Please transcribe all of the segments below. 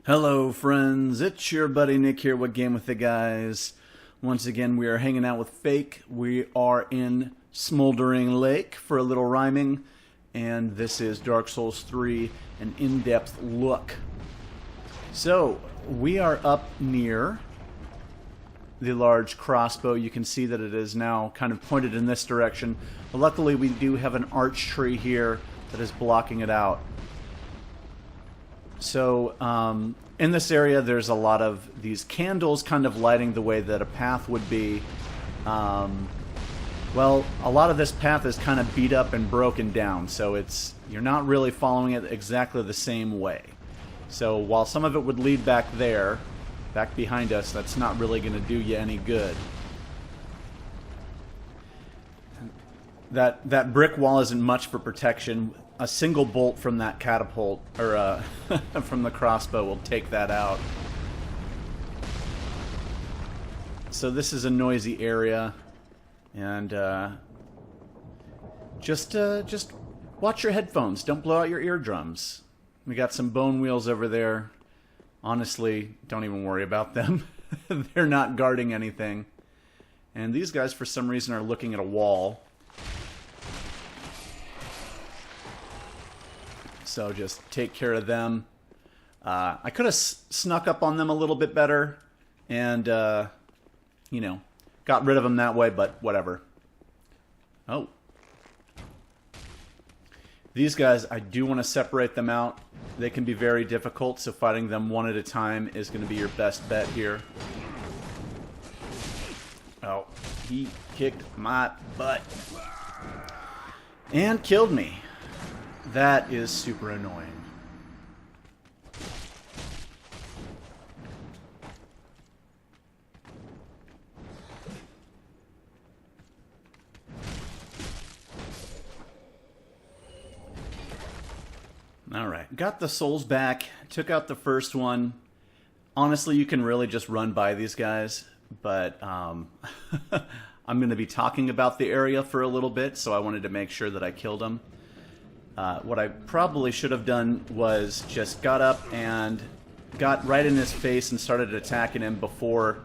Hello friends, it's your buddy Nick here with Game with the Guys. Once again, we are hanging out with Fake. We are in Smouldering Lake for a little rhyming, and this is Dark Souls 3, an in-depth look. So, we are up near the large crossbow. You can see that it is now kind of pointed in this direction. But luckily, we do have an arch tree here that is blocking it out. So, in this area, there's a lot of these candles kind of lighting the way that a path would be. Well, a lot of this path is kind of beat up and broken down, so you're not really following it exactly the same way. So, while some of it would lead back there, back behind us, that's not really going to do you any good. That brick wall isn't much for protection. A single bolt from that catapult, or from the crossbow, will take that out. So this is a noisy area, and just watch your headphones. Don't blow out your eardrums. We got some bone wheels over there. Honestly, don't even worry about them. They're not guarding anything. And these guys, for some reason, are looking at a wall. So just take care of them. I could have snuck up on them a little bit better and, you know, got rid of them that way, but whatever. Oh. These guys, I do want to separate them out. They can be very difficult, so fighting them one at a time is going to be your best bet here. Oh, he kicked my butt. And killed me. That is super annoying. Alright, got the souls back, took out the first one. Honestly, you can really just run by these guys, but I'm going to be talking about the area for a little bit, so I wanted to make sure that I killed them. What I probably should have done was just got up and got right in his face and started attacking him before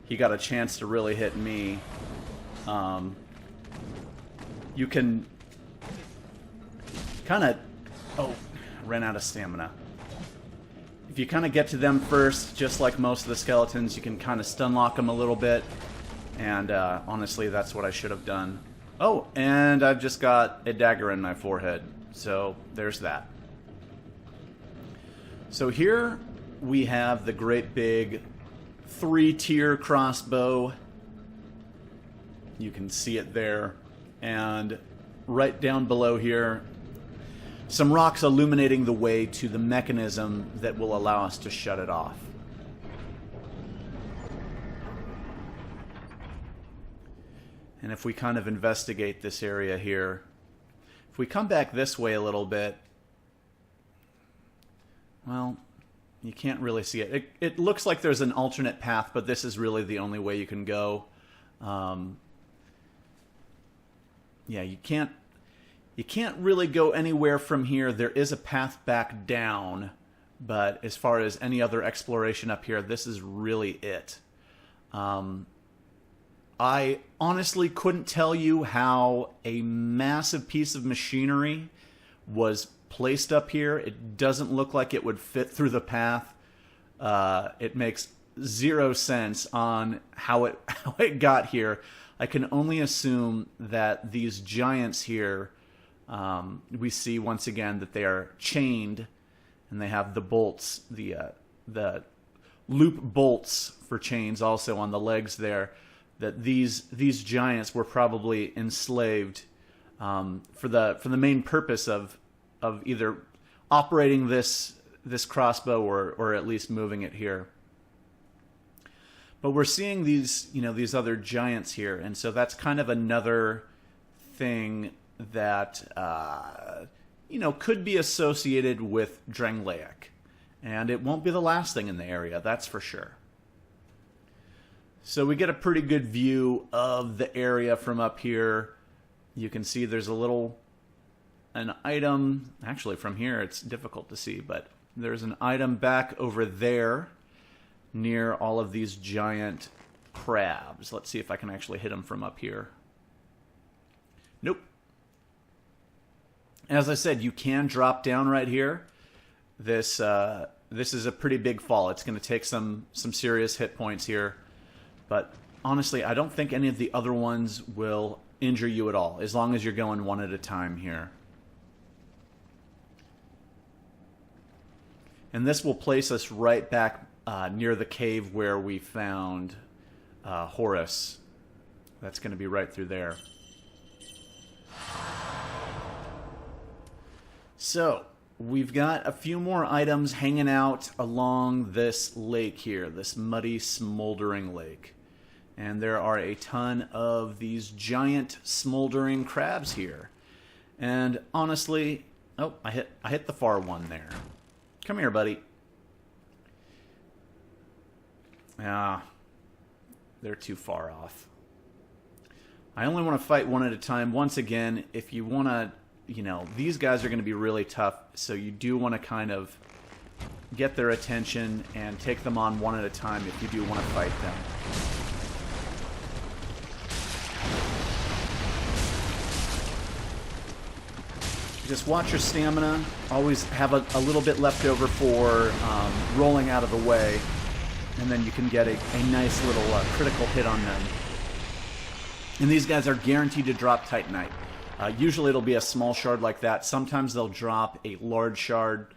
he got a chance to really hit me. You can kind of... Oh, ran out of stamina. If you kind of get to them first, just like most of the skeletons, you can kind of stun lock them a little bit. And honestly, that's what I should have done. Oh, and I've just got a dagger in my forehead. So, there's that. So here we have the great big 3-tier crossbow. You can see it there. And right down below here, some rocks illuminating the way to the mechanism that will allow us to shut it off. And if we kind of investigate this area here, if we come back this way a little bit, well, you can't really see it. It looks like there's an alternate path, but this is really the only way you can go. Yeah, you can't really go anywhere from here. There is a path back down, but as far as any other exploration up here, this is really it. I honestly couldn't tell you how a massive piece of machinery was placed up here. It doesn't look like it would fit through the path. It makes zero sense on how it got here. I can only assume that these giants here, we see once again that they are chained, and they have the bolts, the loop bolts for chains also on the legs there. That these giants were probably enslaved for the main purpose of either operating this crossbow or at least moving it here. But we're seeing these other giants here, and so that's kind of another thing that could be associated with Drangleic, and it won't be the last thing in the area, that's for sure. So we get a pretty good view of the area from up here. You can see there's an item. Actually, from here it's difficult to see, but there's an item back over there near all of these giant crabs. Let's see if I can actually hit them from up here. Nope. As I said, you can drop down right here. This is a pretty big fall. It's going to take some serious hit points here. But honestly, I don't think any of the other ones will injure you at all, as long as you're going one at a time here. And this will place us right back near the cave where we found Horus. That's going to be right through there. So, we've got a few more items hanging out along this lake here, this muddy, smoldering lake. And there are a ton of these giant smoldering crabs here. And honestly, oh, I hit the far one there. Come here, buddy. Ah, they're too far off. I only want to fight one at a time. Once again, if you want to, you know, these guys are going to be really tough, so you do want to kind of get their attention and take them on one at a time if you do want to fight them. Just watch your stamina. Always have a little bit left over for rolling out of the way, and then you can get a nice little critical hit on them. And these guys are guaranteed to drop Titanite. Usually it'll be a small shard like that. Sometimes they'll drop a large shard,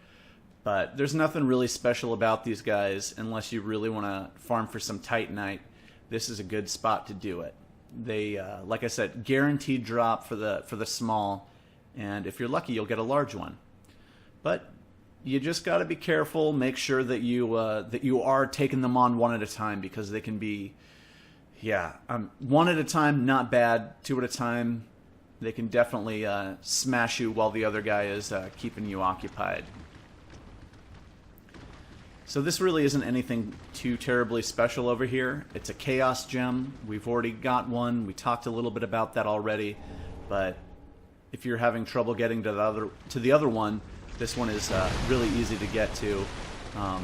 but there's nothing really special about these guys unless you really want to farm for some Titanite. This is a good spot to do it. They, like I said, guaranteed drop for the small. And if you're lucky, you'll get a large one. But you just got to be careful. Make sure that you are taking them on one at a time, because they can be, yeah, one at a time, not bad. Two at a time, they can definitely smash you while the other guy is keeping you occupied. So this really isn't anything too terribly special over here. It's a Chaos Gem. We've already got one. We talked a little bit about that already, but if you're having trouble getting to the other one, this one is really easy to get to. A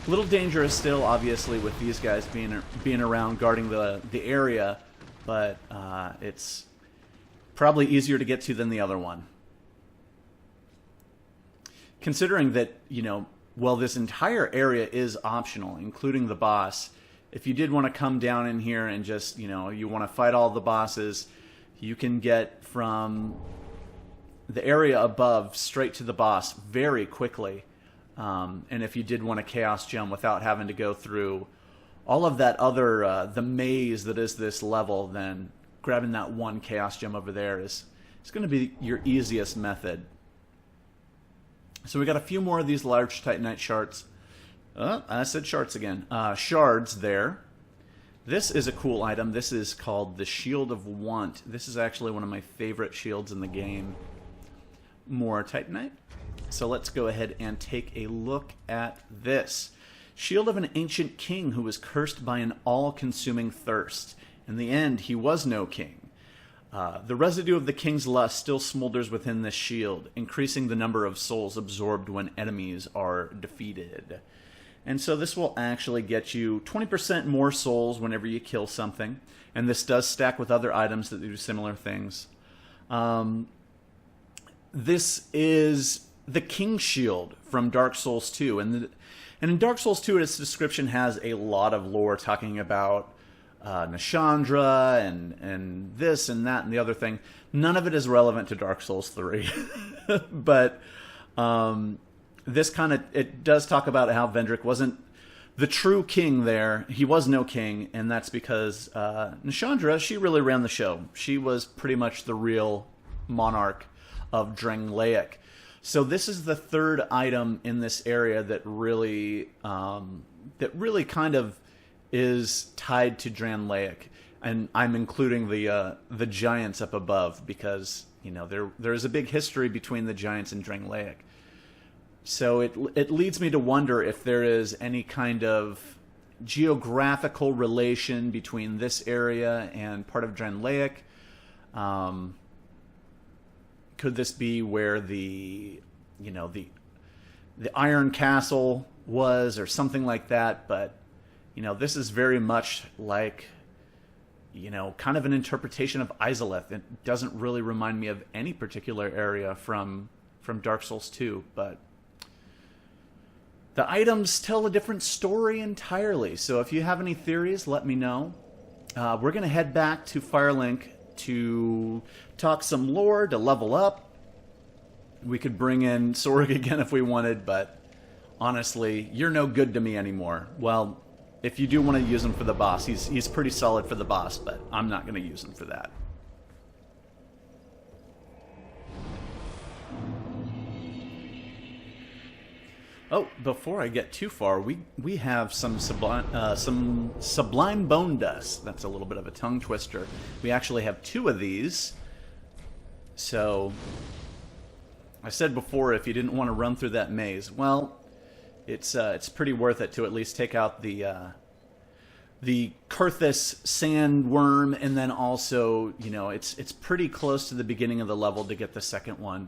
little dangerous still, obviously, with these guys being around guarding the area, but it's probably easier to get to than the other one. Considering that, you know, well, this entire area is optional, including the boss. If you did want to come down in here and just, you know, you want to fight all the bosses, you can get from the area above straight to the boss very quickly. And if you did want a Chaos Gem without having to go through all of that other, the maze that is this level, then grabbing that one Chaos Gem over there is going to be your easiest method. So we got a few more of these large Titanite shards. I said shards again. Shards there. This is a cool item. This is called the Shield of Want. This is actually one of my favorite shields in the game. More Titanite. So let's go ahead and take a look at this. Shield of an ancient king who was cursed by an all-consuming thirst. In the end, he was no king. The residue of the king's lust still smolders within this shield, increasing the number of souls absorbed when enemies are defeated. And so this will actually get you 20% more souls whenever you kill something. And this does stack with other items that do similar things. This is the King's Shield from Dark Souls 2. And in Dark Souls 2, its description has a lot of lore talking about Nashandra and this and that and the other thing. None of it is relevant to Dark Souls 3. But this kind of, it does talk about how Vendrick wasn't the true king there. He was no king, and that's because Nashandra, she really ran the show. She was pretty much the real monarch of Drangleic. So this is the third item in this area that really kind of is tied to Drangleic, and I'm including the giants up above because, you know, there is a big history between the giants and Drangleic. So it leads me to wonder if there is any kind of geographical relation between this area and part of Drangleic. Could this be where the the Iron Castle was, or something like that. But, you know, this is very much like, you know, kind of an interpretation of Izalith. It doesn't really remind me of any particular area from Dark Souls 2, but the items tell a different story entirely. So if you have any theories, let me know. We're going to head back to Firelink to talk some lore, to level up. We could bring in Tsorig again if we wanted, but honestly, you're no good to me anymore. Well, if you do want to use him for the boss, he's pretty solid for the boss, but I'm not going to use him for that. Oh, before I get too far, we have some sublime bone dust. That's a little bit of a tongue twister. We actually have 2 of these. So, I said before, if you didn't want to run through that maze, well, it's pretty worth it to at least take out the Carthus Sandworm, and then also, you know, it's pretty close to the beginning of the level to get the second one.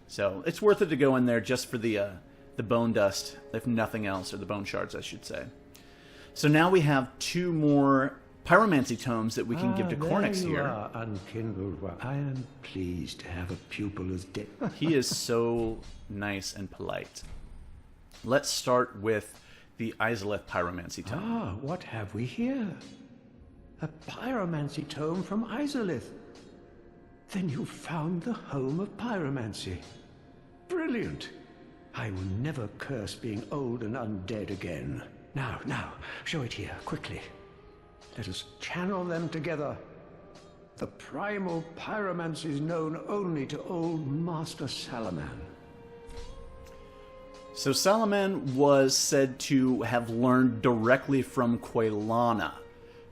So it's worth it to go in there just for the bone dust, if nothing else, or the bone shards, I should say. So now we have 2 more pyromancy tomes that we can give to Cornix here. Are, unkindled one. I am pleased to have a pupil as dead. He is so nice and polite. Let's start with the Izalith pyromancy tome. Ah, what have we here? A pyromancy tome from Izalith. Then you found the home of pyromancy. Brilliant. I will never curse being old and undead again. Now, show it here, quickly. Let us channel them together. The primal pyromancies known only to old Master Salaman. So Salaman was said to have learned directly from Quelana.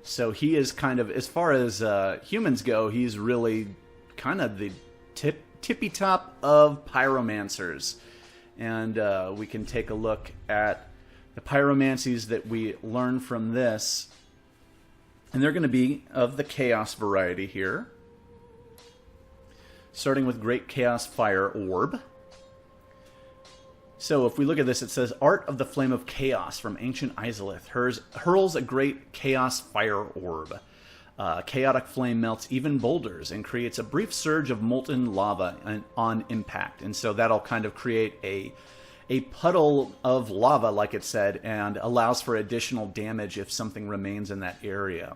So he is kind of, as far as humans go, he's really kind of the tippy top of pyromancers. And we can take a look at the pyromancies that we learn from this. And they're going to be of the chaos variety here. Starting with Great Chaos Fire Orb. So if we look at this, it says, Art of the Flame of Chaos from Ancient Izalith hurls a great chaos fire orb. Chaotic flame melts even boulders and creates a brief surge of molten lava on impact. And so that'll kind of create a puddle of lava, like it said, and allows for additional damage if something remains in that area.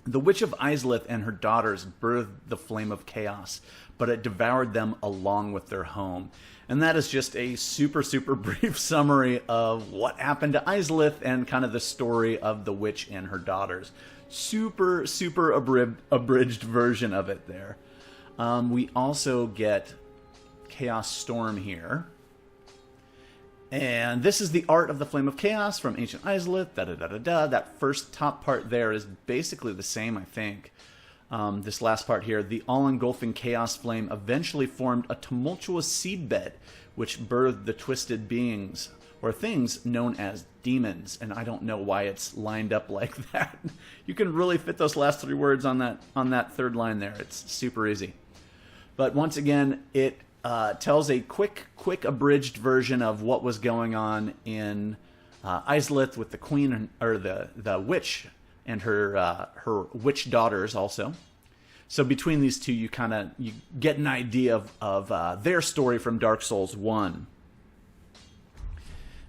The Witch of Izalith and her daughters birthed the Flame of Chaos, but it devoured them along with their home. And that is just a super, super brief summary of what happened to Izalith and kind of the story of the witch and her daughters. Super, super abridged version of it there. We also get Chaos Storm here. And this is the Art of the Flame of Chaos from Ancient Izalith. That first top part there is basically the same, I think. This last part here, the all-engulfing chaos flame eventually formed a tumultuous seedbed, which birthed the twisted beings, or things known as demons. And I don't know why it's lined up like that. You can really fit those last 3 words on that third line there. It's super easy. But once again, it tells a quick abridged version of what was going on in Izalith with the queen, or the witch, and her witch daughters also. So between these two, you get an idea of their story from Dark Souls 1.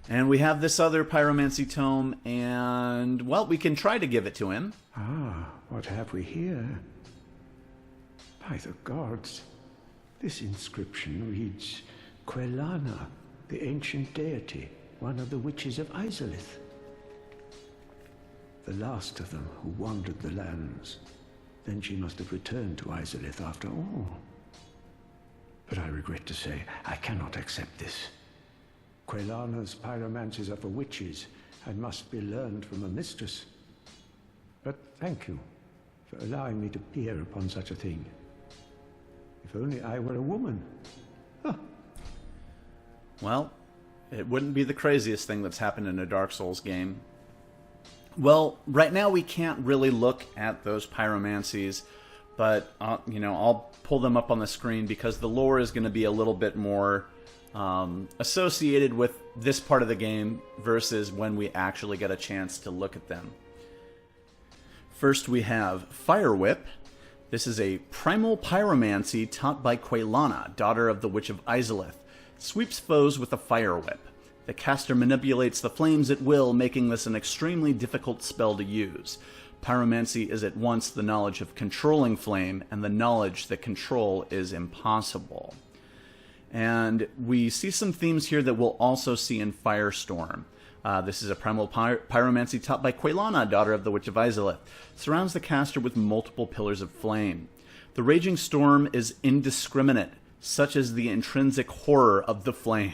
And we have this other pyromancy tome, and, well, we can try to give it to him. Ah, what have we here? By the gods, this inscription reads, Quelana, the ancient deity, one of the witches of Izalith. The last of them who wandered the lands. Then she must have returned to Izalith after all. But I regret to say, I cannot accept this. Quelana's pyromancies are for witches and must be learned from a mistress. But thank you for allowing me to peer upon such a thing. If only I were a woman. Huh. Well, it wouldn't be the craziest thing that's happened in a Dark Souls game. Well, right now we can't really look at those pyromancies, but I'll pull them up on the screen because the lore is going to be a little bit more associated with this part of the game versus when we actually get a chance to look at them. First we have Fire Whip. This is a primal pyromancy taught by Quelana, daughter of the Witch of Izalith. Sweeps foes with a fire whip. The caster manipulates the flames at will, making this an extremely difficult spell to use. Pyromancy is at once the knowledge of controlling flame and the knowledge that control is impossible. And we see some themes here that we'll also see in Firestorm. This is a primal pyromancy taught by Quelana, daughter of the Witch of Izalith. Surrounds the caster with multiple pillars of flame. The raging storm is indiscriminate, such as the intrinsic horror of the flame.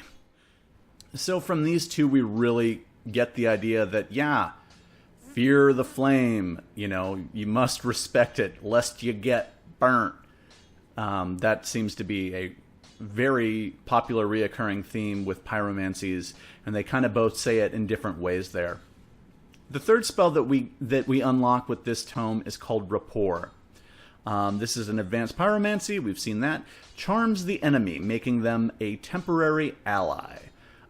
So from these two, we really get the idea that, yeah, fear the flame. You know, you must respect it, lest you get burnt. That seems to be a very popular reoccurring theme with pyromancies, and they kind of both say it in different ways there. The third spell that we unlock with this tome is called Rapport. This is an advanced pyromancy, we've seen that. Charms the enemy, making them a temporary ally.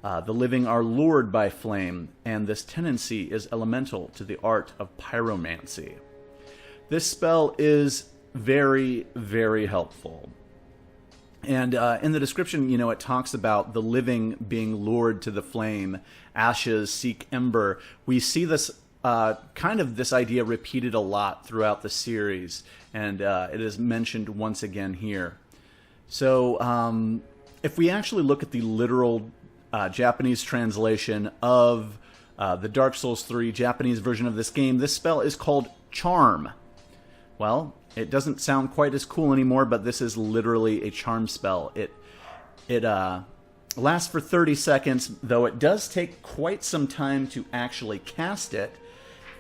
The living are lured by flame, and this tendency is elemental to the art of pyromancy. This spell is very, very helpful. And in the description, you know, it talks about the living being lured to the flame, ashes seek ember. We see this kind of this idea repeated a lot throughout the series, and it is mentioned once again here. So if we actually look at the literal Japanese translation of the Dark Souls 3 Japanese version of this game, this spell is called Charm. Well, it doesn't sound quite as cool anymore, but this is literally a charm spell. It lasts for 30 seconds, though it does take quite some time to actually cast it.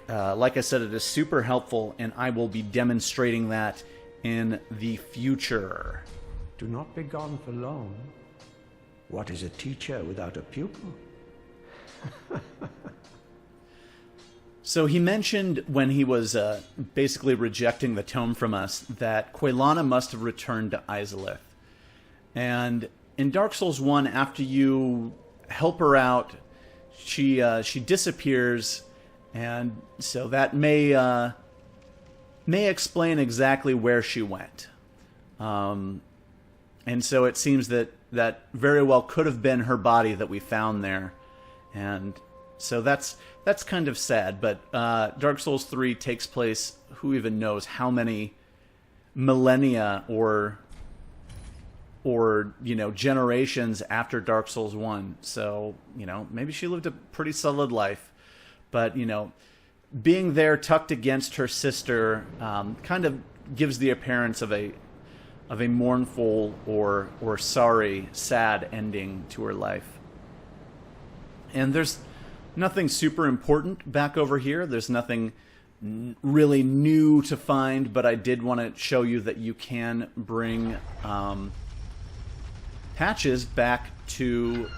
Like I said, it is super helpful, and I will be demonstrating that in the future. Do not be gone for long. What is a teacher without a pupil? So he mentioned when he was basically rejecting the tome from us that Quelana must have returned to Izalith. And in Dark Souls 1, after you help her out, she disappears, and so that may explain exactly where she went. And so it seems that very well could have been her body that we found there. And so that's kind of sad, but Dark Souls 3 takes place, who even knows how many millennia or you know, generations after Dark Souls 1. So, you know, maybe she lived a pretty solid life. But, you know, being there tucked against her sister kind of gives the appearance of a mournful or sorry, sad ending to her life. And there's nothing super important back over here. There's nothing really new to find, but I did want to show you that you can bring patches back to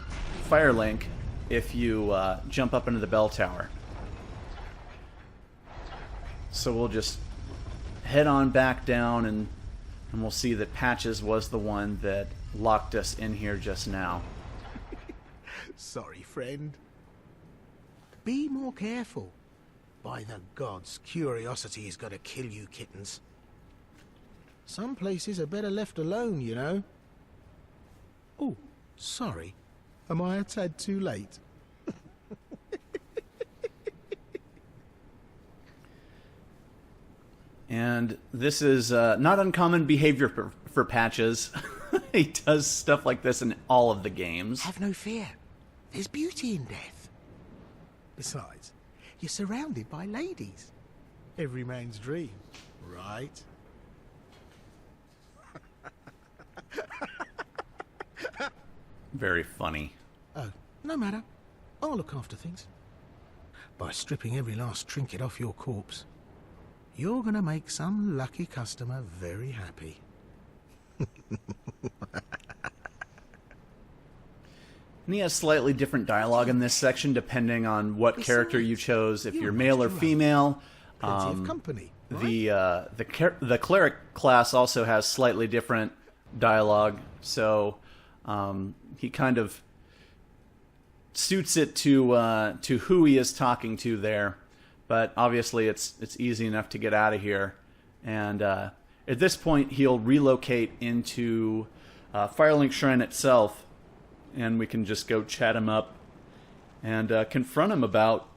Firelink if you jump up into the bell tower. So we'll just head on back down, and we'll see that Patches was the one that locked us in here just now. Sorry, friend. Be more careful. By the gods, curiosity is going to kill you kittens. Some places are better left alone, you know. Oh, sorry. Am I a tad too late? And this is not uncommon behavior for Patches. He does stuff like this in all of the games. Have no fear. There's beauty in death. Besides, you're surrounded by ladies. Every man's dream, right? Very funny. Oh, no matter. I'll look after things. By stripping every last trinket off your corpse, you're gonna make some lucky customer very happy. And he has slightly different dialogue in this section depending on what character you chose, if you're male or female. Plenty of company, right? The cleric class also has slightly different dialogue. So He kind of suits it to who he is talking to there, but obviously it's easy enough to get out of here. And at this point, he'll relocate into Firelink Shrine itself, and we can just go chat him up and confront him about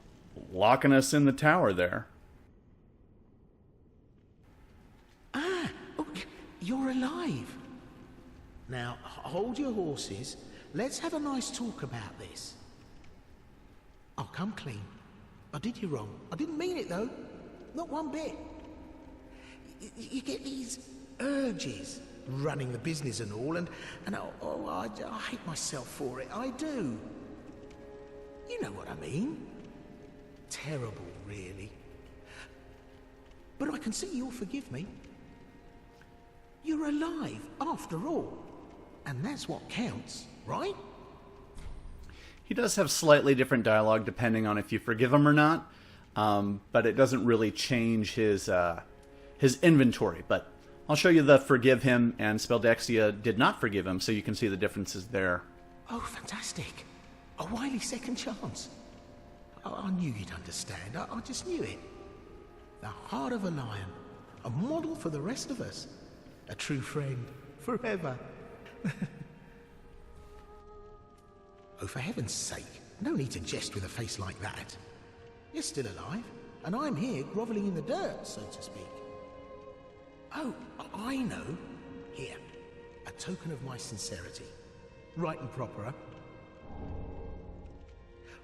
locking us in the tower there. Ah, look, you're alive. Now, hold your horses. Let's have a nice talk about this. I'll come clean. I did you wrong. I didn't mean it, though. Not one bit. You get these urges, running the business and all, and I hate myself for it. I do. You know what I mean. Terrible, really. But I can see you'll forgive me. You're alive, after all. And that's what counts, right? He does have slightly different dialogue depending on if you forgive him or not, but it doesn't really change his inventory. But I'll show you the forgive him, and Speldexia did not forgive him, so you can see the differences there. Oh, fantastic. A wily second chance. I knew you'd understand. I just knew it. The heart of a lion. A model for the rest of us. A true friend. Forever. Oh, for heaven's sake. No need to jest with a face like that. You're still alive, and I'm here grovelling in the dirt, so to speak. Oh, I know. Here. A token of my sincerity. Right and proper, huh?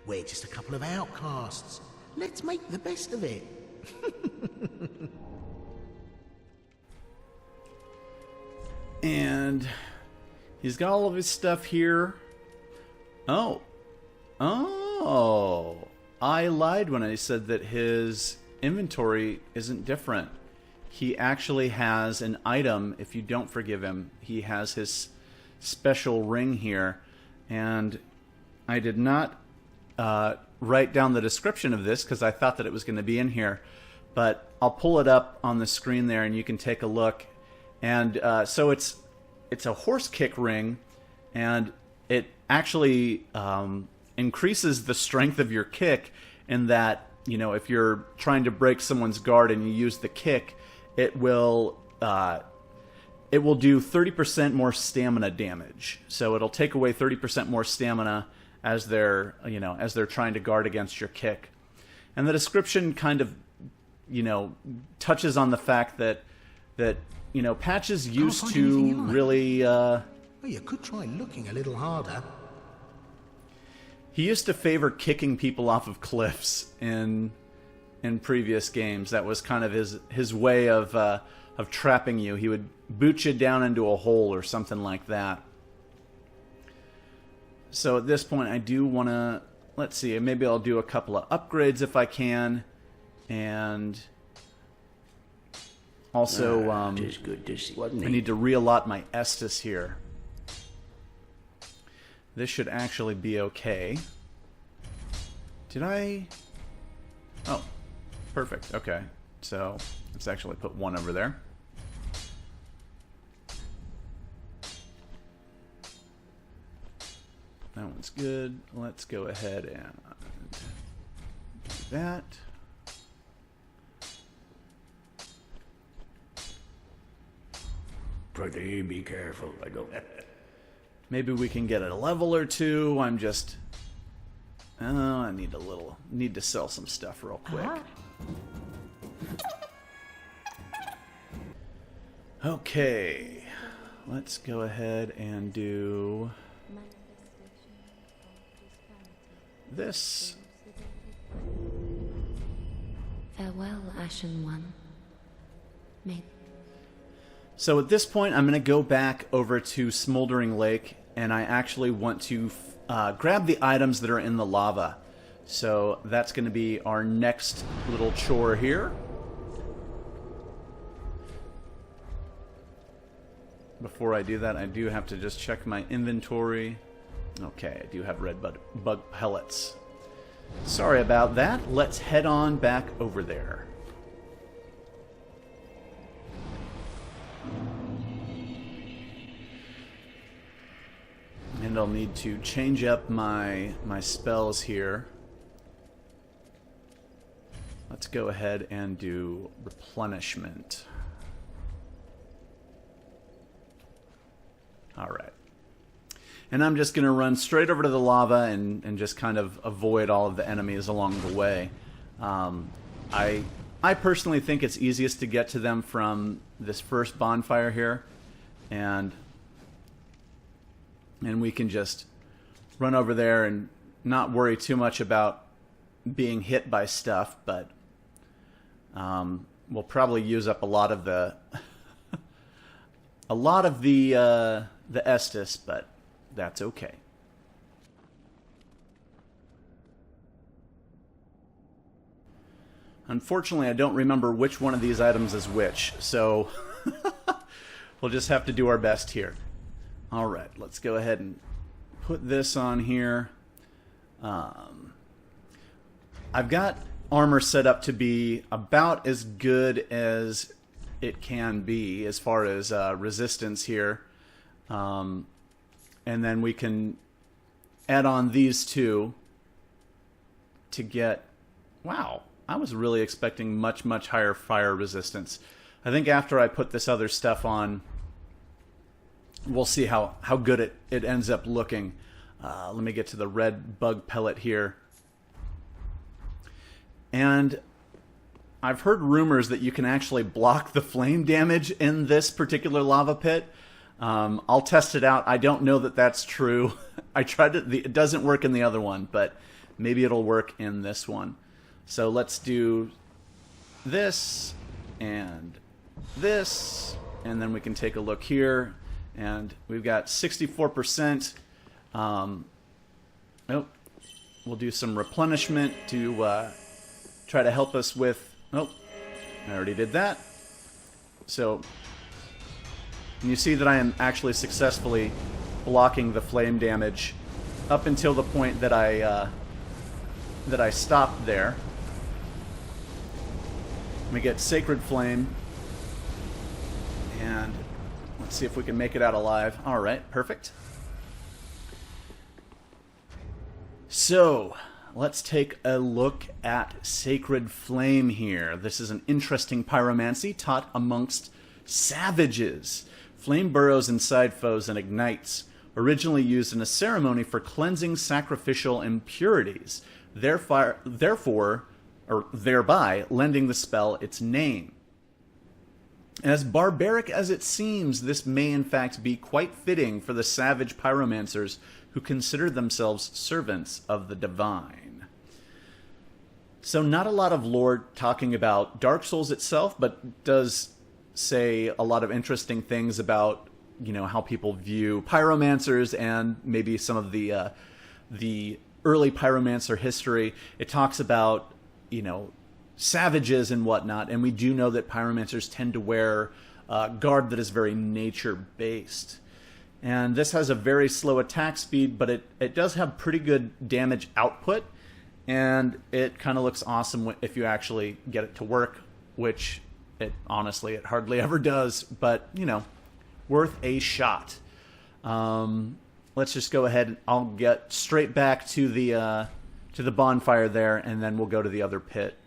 We're just a couple of outcasts. Let's make the best of it. And he's got all of his stuff here. Oh. I lied when I said that his inventory isn't different. He actually has an item, if you don't forgive him. He has his special ring here. And I did not write down the description of this because I thought that it was going to be in here. But I'll pull it up on the screen there and you can take a look. And so it's a horse kick ring, and it actually increases the strength of your kick in that, you know, if you're trying to break someone's guard and you use the kick, it will do 30% more stamina damage. So it'll take away 30% more stamina as they're trying to guard against your kick. And the description kind of, touches on the fact that Patches used to really... Well, you could try looking a little harder. He used to favor kicking people off of cliffs in previous games. That was kind of his way of trapping you. He would boot you down into a hole or something like that. So at this point, I do want to... Let's see, maybe I'll do a couple of upgrades if I can. And... Also, It's good to see. I need to reallot my Estus here. This should actually be okay. Did I... Oh, perfect. Okay. So, let's actually put one over there. That one's good. Let's go ahead and do that. Pretty be careful. I go. Maybe we can get a level or two. I'm just... Oh, I need to sell some stuff real quick. Okay. Let's go ahead and do... this. Farewell, Ashen One. May... So at this point, I'm going to go back over to Smouldering Lake, and I actually want to grab the items that are in the lava. So that's going to be our next little chore here. Before I do that, I do have to just check my inventory. Okay, I do have red bug pellets. Sorry about that. Let's head on back over there. I'll need to change up my spells here. Let's go ahead and do replenishment. Alright. And I'm just going to run straight over to the lava and just kind of avoid all of the enemies along the way. I personally think it's easiest to get to them from this first bonfire here. And we can just run over there and not worry too much about being hit by stuff, but we'll probably use up a lot of the Estus, but that's okay. Unfortunately, I don't remember which one of these items is which, so we'll just have to do our best here. Alright, let's go ahead and put this on here. I've got armor set up to be about as good as it can be as far as resistance here. And then we can add on these two to get... Wow, I was really expecting much, much higher fire resistance. I think after I put this other stuff on, we'll see how good it ends up looking. Let me get to the red bug pellet here. And I've heard rumors that you can actually block the flame damage in this particular lava pit. I'll test it out. I don't know that that's true. I tried it. It doesn't work in the other one, but maybe it'll work in this one. So let's do this and this, and then we can take a look here. And we've got 64%. We'll do some replenishment to try to help us with... Oh, I already did that. So you see that I am actually successfully blocking the flame damage up until the point that I stopped there. We get Sacred Flame, and let's see if we can make it out alive. Alright, perfect. So, let's take a look at Sacred Flame here. This is an interesting pyromancy taught amongst savages. Flame burrows inside foes and ignites. Originally used in a ceremony for cleansing sacrificial impurities. Thereby lending the spell its name. As barbaric as it seems, this may in fact be quite fitting for the savage pyromancers who consider themselves servants of the divine. So not a lot of lore talking about Dark Souls itself, but does say a lot of interesting things about, you know, how people view pyromancers and maybe some of the early pyromancer history. It talks about, you know, savages and whatnot, and we do know that pyromancers tend to wear garb that is very nature-based. And this has a very slow attack speed, but it does have pretty good damage output, and it kind of looks awesome if you actually get it to work, which honestly it hardly ever does, but, you know, worth a shot. Let's just go ahead and I'll get straight back to the bonfire there, and then we'll go to the other pit.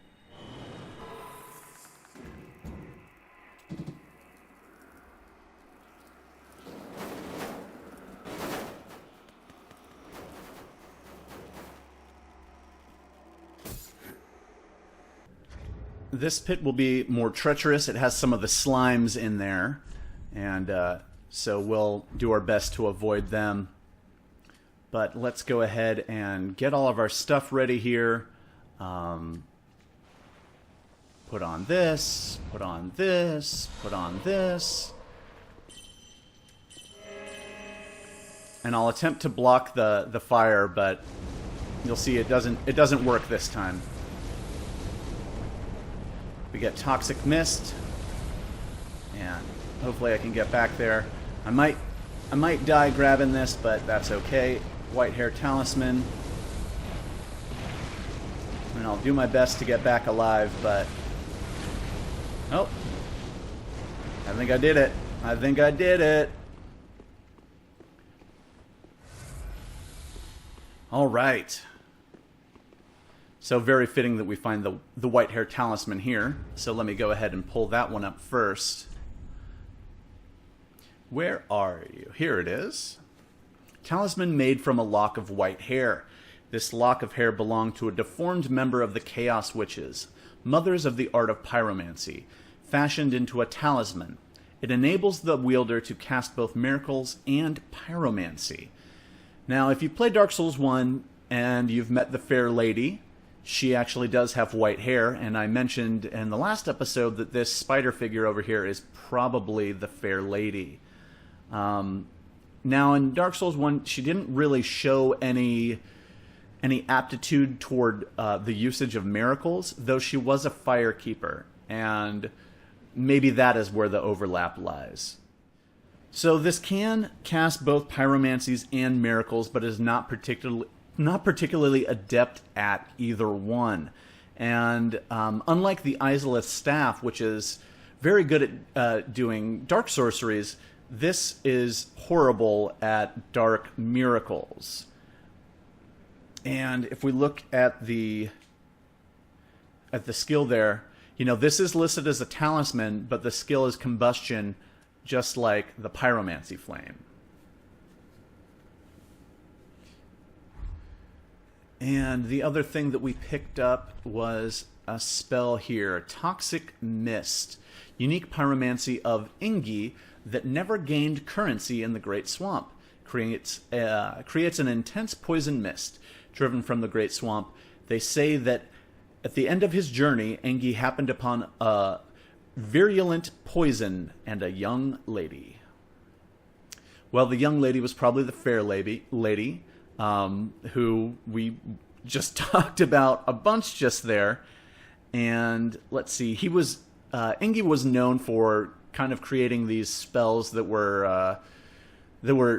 This pit will be more treacherous. It has some of the slimes in there, and so we'll do our best to avoid them. But let's go ahead and get all of our stuff ready here. Put on this, put on this, put on this. And I'll attempt to block the fire, but you'll see it doesn't work this time. We get Toxic Mist, and hopefully I can get back there. I might die grabbing this, but that's okay. White Hair Talisman. And I'll do my best to get back alive, but... Oh. I think I did it. I think I did it. All right. So very fitting that we find the white hair talisman here. So let me go ahead and pull that one up first. Where are you? Here it is. Talisman made from a lock of white hair. This lock of hair belonged to a deformed member of the Chaos Witches, mothers of the art of pyromancy, fashioned into a talisman. It enables the wielder to cast both miracles and pyromancy. Now, if you play Dark Souls 1 and you've met the Fair Lady, she actually does have white hair, and I mentioned in the last episode that this spider figure over here is probably the Fair Lady. Now, in Dark Souls 1, she didn't really show any aptitude toward the usage of miracles, though she was a firekeeper, and maybe that is where the overlap lies. So this can cast both pyromancies and miracles, but is not particularly adept at either one. And unlike the Izalith staff, which is very good at doing dark sorceries, this is horrible at dark miracles. And if we look at the skill there, this is listed as a talisman, but the skill is combustion, just like the pyromancy flame. And the other thing that we picked up was a spell here, Toxic Mist, unique pyromancy of Ingi that never gained currency in the Great Swamp. Creates an intense poison mist driven from the Great Swamp. They say that at the end of his journey, Engi happened upon a virulent poison and a young lady. Well, the young lady was probably the Fair Lady, who we just talked about a bunch just there. And let's see, Engi was known for kind of creating these spells that were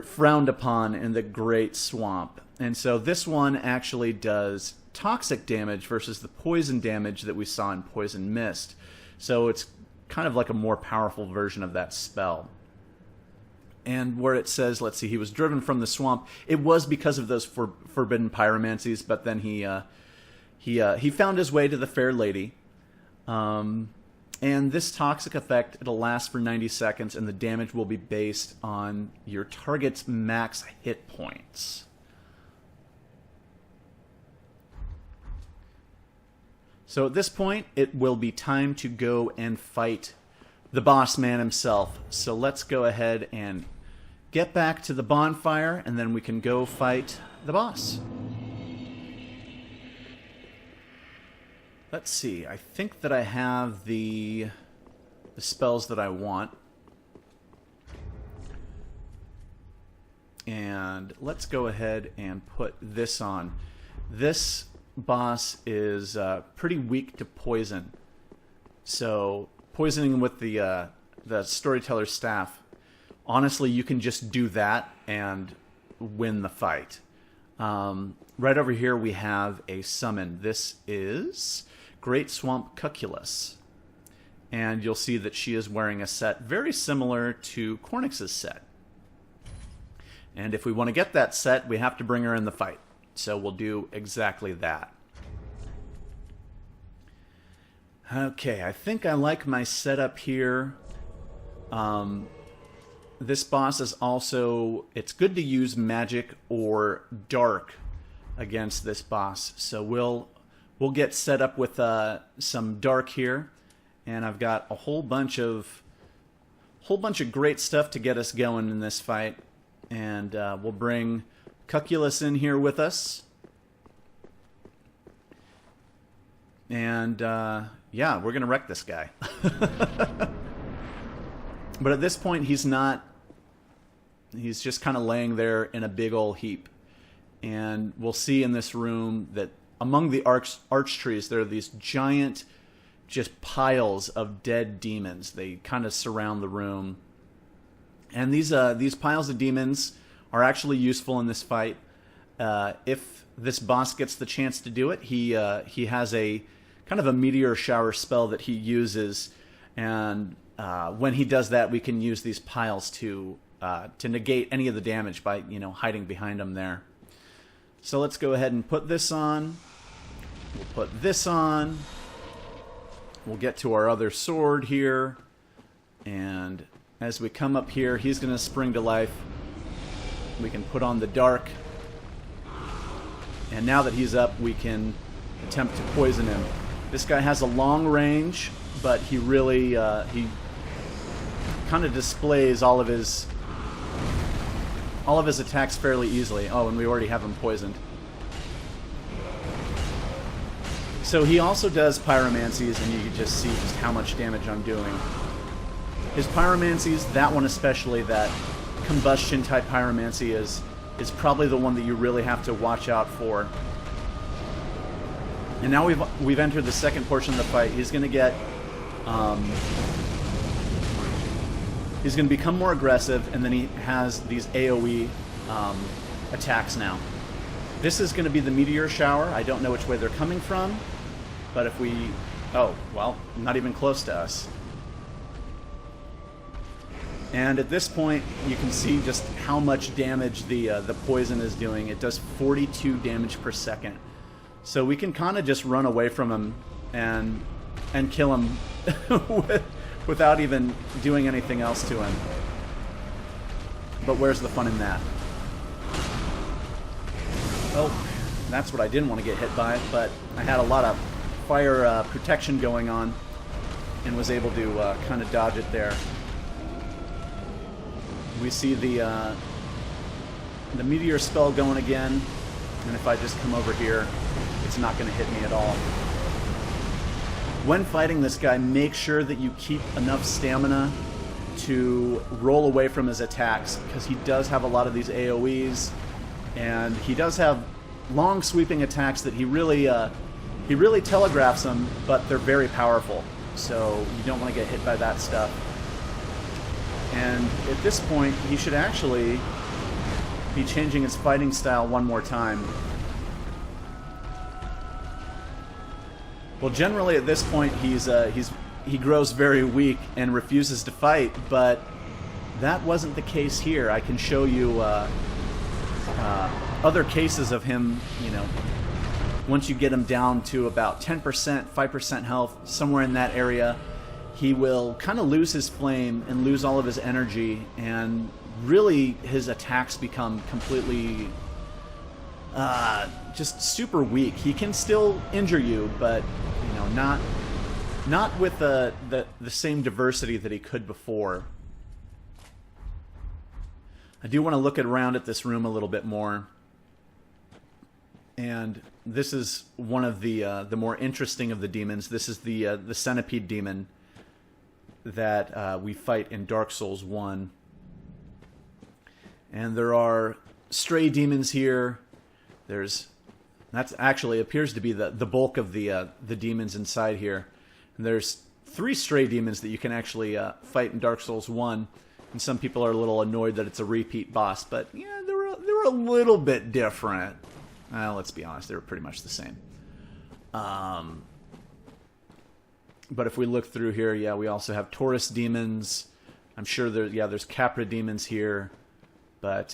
frowned upon in the Great Swamp. And so this one actually does toxic damage versus the poison damage that we saw in Poison Mist. So it's kind of like a more powerful version of that spell. And where it says, let's see, he was driven from the swamp, it was because of those forbidden pyromancies, but then he found his way to the Fair Lady. And this toxic effect, it'll last for 90 seconds, and the damage will be based on your target's max hit points. So at this point, it will be time to go and fight the boss man himself. So let's go ahead and get back to the bonfire, and then we can go fight the boss. Let's see, I think that I have the spells that I want. And let's go ahead and put this on. This boss is pretty weak to poison. So poisoning with the storyteller's staff, honestly, you can just do that and win the fight. Right over here we have a summon. This is Great Swamp Cuculus. And you'll see that she is wearing a set very similar to Cornix's set. And if we want to get that set, we have to bring her in the fight. So we'll do exactly that. Okay, I think I like my setup here. This boss is also, it's good to use magic or dark against this boss. So we'll get set up with some dark here, and I've got a whole bunch of great stuff to get us going in this fight. And we'll bring Cuculus in here with us. And yeah, we're gonna wreck this guy. But at this point, he's just kind of laying there in a big old heap. And we'll see in this room that among the arch trees, there are these giant, just piles of dead demons. They kind of surround the room. And these piles of demons are actually useful in this fight. If this boss gets the chance to do it, he has a kind of a meteor shower spell that he uses, and when he does that, we can use these piles to negate any of the damage by hiding behind them there. So let's go ahead and put this on. We'll put this on. We'll get to our other sword here. And as we come up here, he's going to spring to life. We can put on the dark. And now that he's up, we can attempt to poison him. This guy has a long range, but he really, he kind of displays all of his attacks fairly easily. Oh, and we already have him poisoned. So he also does pyromancies, and you can just see just how much damage I'm doing. His pyromancies, that one especially, that combustion type pyromancy is probably the one that you really have to watch out for. And now we've entered the second portion of the fight. He's going to get he's going to become more aggressive, and then he has these AoE attacks now. This is going to be the meteor shower. I don't know which way they're coming from, but if we... Oh, well, not even close to us. And at this point, you can see just how much damage the poison is doing. It does 42 damage per second. So we can kind of just run away from him and kill him without even doing anything else to him. But where's the fun in that? Oh, that's what I didn't want to get hit by, but I had a lot of fire protection going on and was able to kind of dodge it there. We see the meteor spell going again, and if I just come over here, it's not going to hit me at all. When fighting this guy, make sure that you keep enough stamina to roll away from his attacks, because he does have a lot of these AoEs, and he does have long sweeping attacks that he really telegraphs them, but they're very powerful, so you don't want to get hit by that stuff. And at this point, he should actually be changing his fighting style one more time. Well, generally at this point, he grows very weak and refuses to fight, but that wasn't the case here. I can show you other cases of him, you know, once you get him down to about 10%, 5% health, somewhere in that area, he will kind of lose his flame and lose all of his energy, and really his attacks become completely just super weak. He can still injure you, but you know, not with the same diversity that he could before. I do want to look around at this room a little bit more, and this is one of the more interesting of the demons. This is the centipede demon that we fight in Dark Souls 1. And there are stray demons here. That actually appears to be the bulk of the demons inside here. And there's 3 stray demons that you can actually fight in Dark Souls 1. And some people are a little annoyed that it's a repeat boss, but yeah, they were a little bit different. Let's be honest, they were pretty much the same. But if we look through here, yeah, we also have Taurus demons. I'm sure there's Capra demons here, but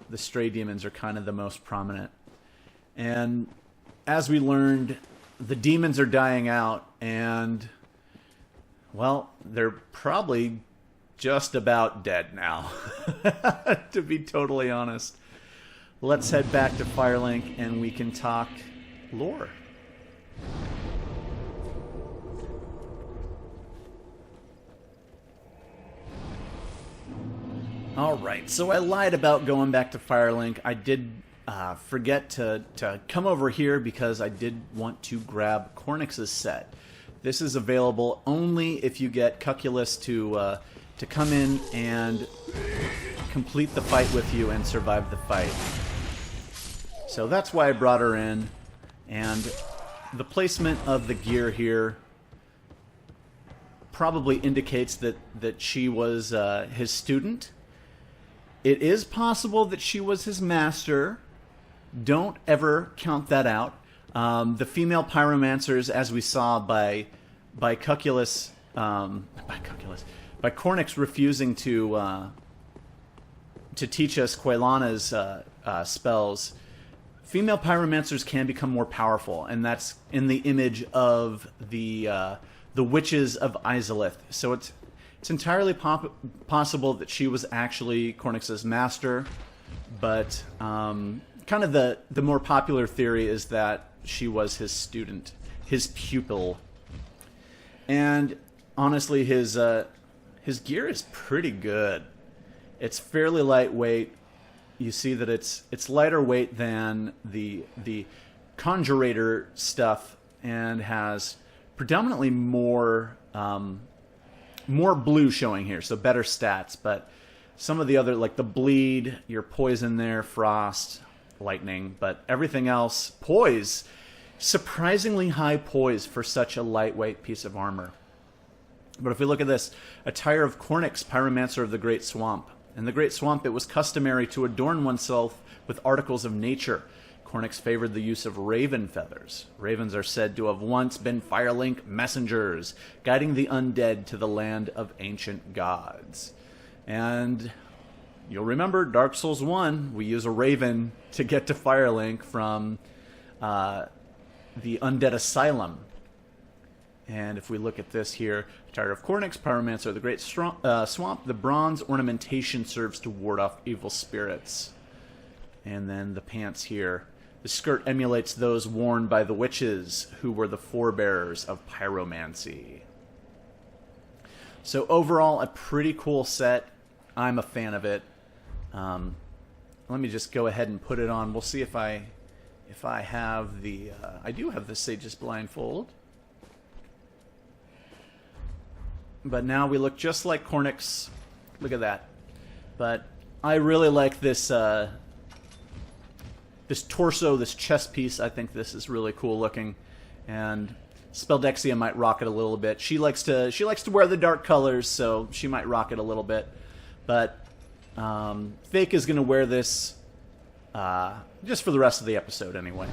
the stray demons are kind of the most prominent. And as we learned, the demons are dying out, and well, they're probably just about dead now, to be totally honest. Let's head back to Firelink and we can talk lore. Alright, so I lied about going back to Firelink. I did forget to come over here because I did want to grab Cornix's set. This is available only if you get Cuculus to come in and complete the fight with you and survive the fight. So that's why I brought her in. And the placement of the gear here probably indicates that she was his student. It is possible that she was his master. Don't ever count that out. The female pyromancers, as we saw by Cuculus, by Cornix refusing to teach us Quelana's spells, female pyromancers can become more powerful, and that's in the image of the witches of Izalith. So it's entirely possible that she was actually Cornyx's master, but kind of the more popular theory is that she was his student, his pupil. And honestly, his gear is pretty good. It's fairly lightweight. You see that it's lighter weight than the Conjurator stuff, and has predominantly more blue showing here, so better stats. But some of the other, like the bleed, your poison there, frost, lightning, but everything else, poise, surprisingly high poise for such a lightweight piece of armor. But if we look at this, attire of Cornyx, Pyromancer of the Great Swamp. In the Great Swamp, it was customary to adorn oneself with articles of nature. Cornyx favored the use of raven feathers. Ravens are said to have once been Firelink messengers, guiding the undead to the land of ancient gods. And you'll remember, Dark Souls 1, we use a raven to get to Firelink from the Undead Asylum. And if we look at this here, attire of Cornyx, Pyromancer of the Great Swamp, the bronze ornamentation serves to ward off evil spirits. And then the pants here. The skirt emulates those worn by the witches, who were the forebearers of pyromancy. So overall, a pretty cool set. I'm a fan of it. Let me just go ahead and put it on. We'll see if I have the... I do have the Sage's Blindfold. But now we look just like Cornyx. Look at that. But I really like this this torso, this chest piece. I think this is really cool looking. And Speldexia might rock it a little bit. She likes to wear the dark colors, so she might rock it a little bit. But Fake is going to wear this just for the rest of the episode anyway.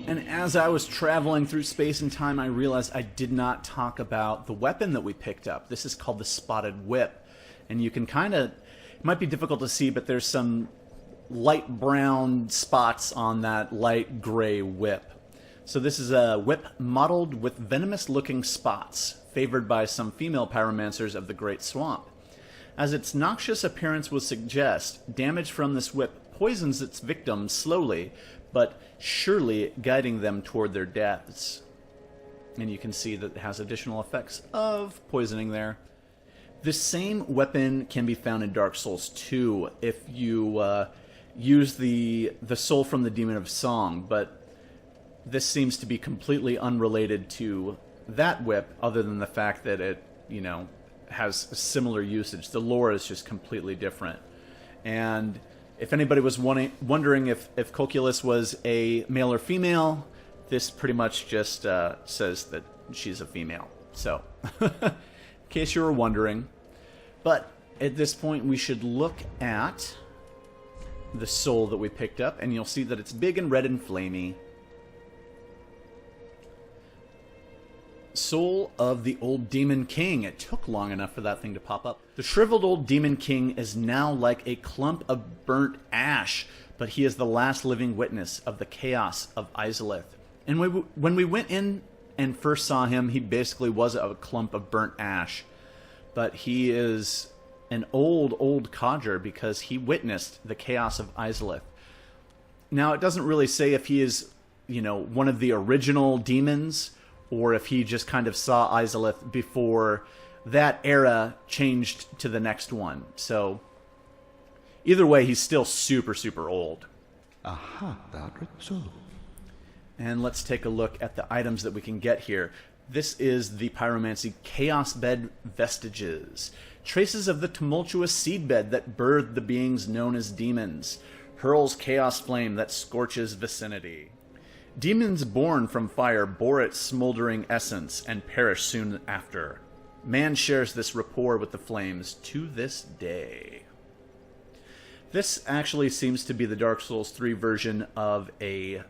And as I was traveling through space and time, I realized I did not talk about the weapon that we picked up. This is called the Spotted Whip. And you can kind of... It might be difficult to see, but there's some light brown spots on that light gray whip. So this is a whip mottled with venomous-looking spots, favored by some female pyromancers of the Great Swamp. As its noxious appearance would suggest, damage from this whip poisons its victims slowly, but surely guiding them toward their deaths. And you can see that it has additional effects of poisoning there. This same weapon can be found in Dark Souls 2 if you use the soul from the Demon of Song, but this seems to be completely unrelated to that whip, other than the fact that it, you know, has a similar usage. The lore is just completely different. And if anybody was wondering if Colculus was a male or female, this pretty much just says that she's a female. So, in case you were wondering. But at this point, we should look at the soul that we picked up, and you'll see that it's big and red and flamey. Soul of the Old Demon King. It took long enough for that thing to pop up. The shriveled old Demon King is now like a clump of burnt ash, but he is the last living witness of the chaos of Izalith. And when we went in and first saw him, he basically was a clump of burnt ash. But he is an old codger because he witnessed the chaos of Izalith. Now, it doesn't really say if he is, you know, one of the original demons, or if he just kind of saw Izalith before that era changed to the next one. So, either way, he's still super, super old. Aha, that so. And let's take a look at the items that we can get here. This is the Pyromancy Chaos Bed Vestiges. Traces of the tumultuous seedbed that birthed the beings known as demons. Hurls chaos flame that scorches vicinity. Demons born from fire bore its smoldering essence and perish soon after. Man shares this rapport with the flames to this day. This actually seems to be the Dark Souls 3 version of a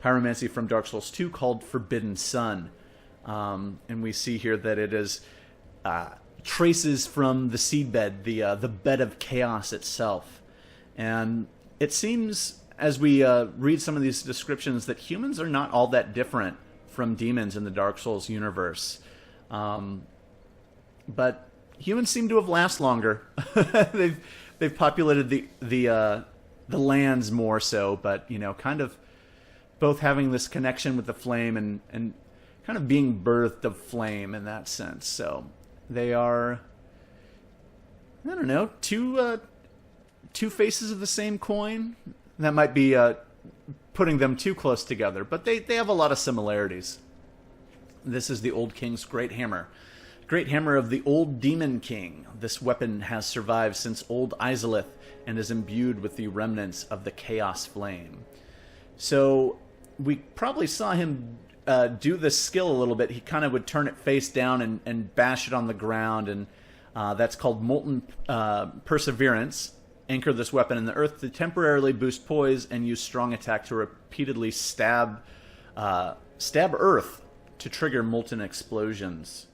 pyromancy from Dark Souls 2 called Forbidden Sun. And we see here that it is traces from the seedbed, the bed of chaos itself. And it seems, as we read some of these descriptions, that humans are not all that different from demons in the Dark Souls universe. But humans seem to have lasted longer. they've populated the lands more so, but kind of both having this connection with the flame and kind of being birthed of flame in that sense. So they are, I don't know, two faces of the same coin. That might be putting them too close together, but they have a lot of similarities. This is the Old King's Great Hammer. Great Hammer of the Old Demon King. This weapon has survived since Old Izalith and is imbued with the remnants of the Chaos Flame. So we probably saw him do this skill a little bit. He kind of would turn it face down and bash it on the ground, and that's called Molten Perseverance. Anchor this weapon in the earth to temporarily boost poise and use strong attack to repeatedly stab earth to trigger molten explosions.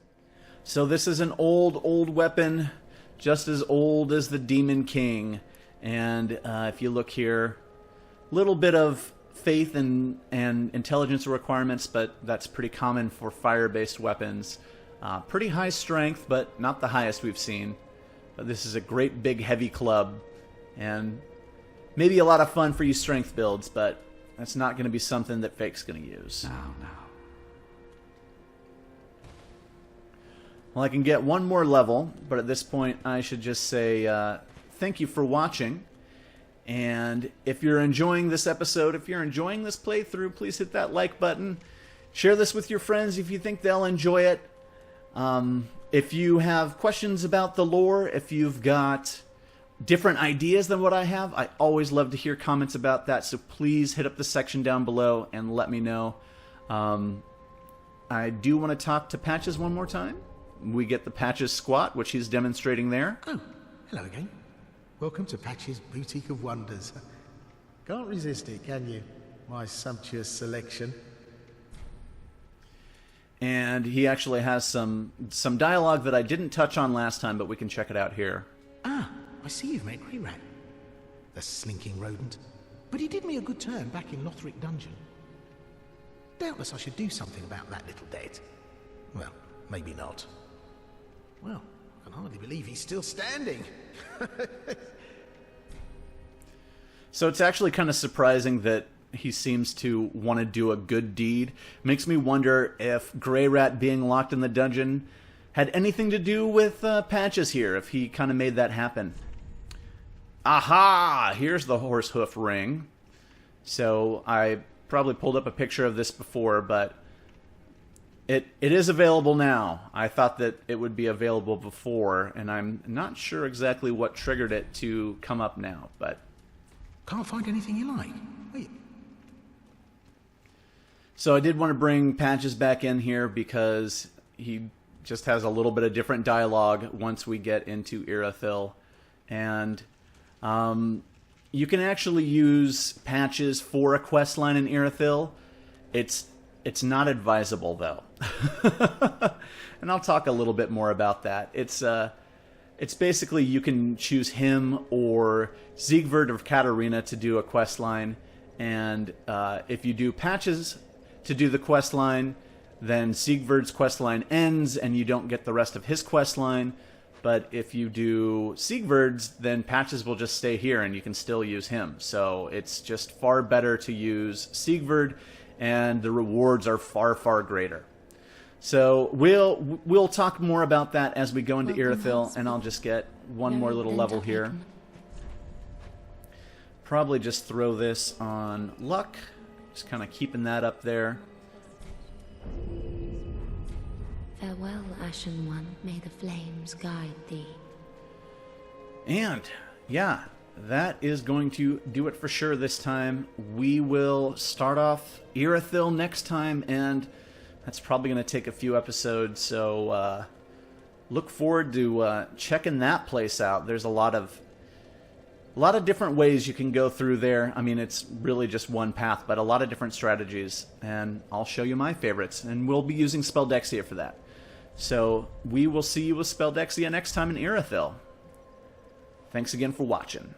So this is an old weapon, just as old as the Demon King. And if you look here, little bit of faith and intelligence requirements, but that's pretty common for fire-based weapons. Pretty high strength, but not the highest we've seen. But this is a great big heavy club, and maybe a lot of fun for you strength builds, but that's not going to be something that Fake's going to use. Now. Well, I can get one more level, but at this point I should just say thank you for watching. And if you're enjoying this episode, if you're enjoying this playthrough, please hit that like button. Share this with your friends if you think they'll enjoy it. If you have questions about the lore, if you've got different ideas than what I have, I always love to hear comments about that. So please hit up the section down below and let me know. I do want to talk to Patches one more time. We get the Patches squat, which he's demonstrating there. Oh, hello again. Welcome to Patch's Boutique of Wonders. Can't resist it, can you? My sumptuous selection. And he actually has some dialogue that I didn't touch on last time, but we can check it out here. Ah, I see you've met Grey Rat. The slinking rodent. But he did me a good turn back in Lothric Dungeon. Doubtless I should do something about that little dead. Well, maybe not. Well, I can hardly believe he's still standing. So it's actually kind of surprising that he seems to want to do a good deed. Makes me wonder if Grey Rat being locked in the dungeon had anything to do with Patches here, if he kind of made that happen. Aha! Here's the horse hoof ring. So I probably pulled up a picture of this before, but it is available now. I thought that it would be available before, and I'm not sure exactly what triggered it to come up now, but... Can't find anything you like. Wait. So I did want to bring Patches back in here because he just has a little bit of different dialogue once we get into Irithyll. And you can actually use Patches for a quest line in Irithyll. It's not advisable, though. And I'll talk a little bit more about that. It's basically you can choose him or Siegward of Katarina to do a quest line. And if you do Patches to do the quest line, then Siegward's quest line ends and you don't get the rest of his quest line. But if you do Siegward's, then Patches will just stay here and you can still use him. So it's just far better to use Siegward, and the rewards are far, far greater. So we'll talk more about that as we go into Irithyll, and I'll just get one more little level here. Probably just throw this on luck, just kind of keeping that up there. Farewell, Ashen One. May the flames guide thee. And yeah, that is going to do it for sure this time. We will start off Irithyll next time, and that's probably going to take a few episodes, so look forward to checking that place out. There's a lot of different ways you can go through there. I mean, it's really just one path, but a lot of different strategies, and I'll show you my favorites, and we'll be using Spelldexia for that. So we will see you with Spelldexia next time in Irithyll. Thanks again for watching.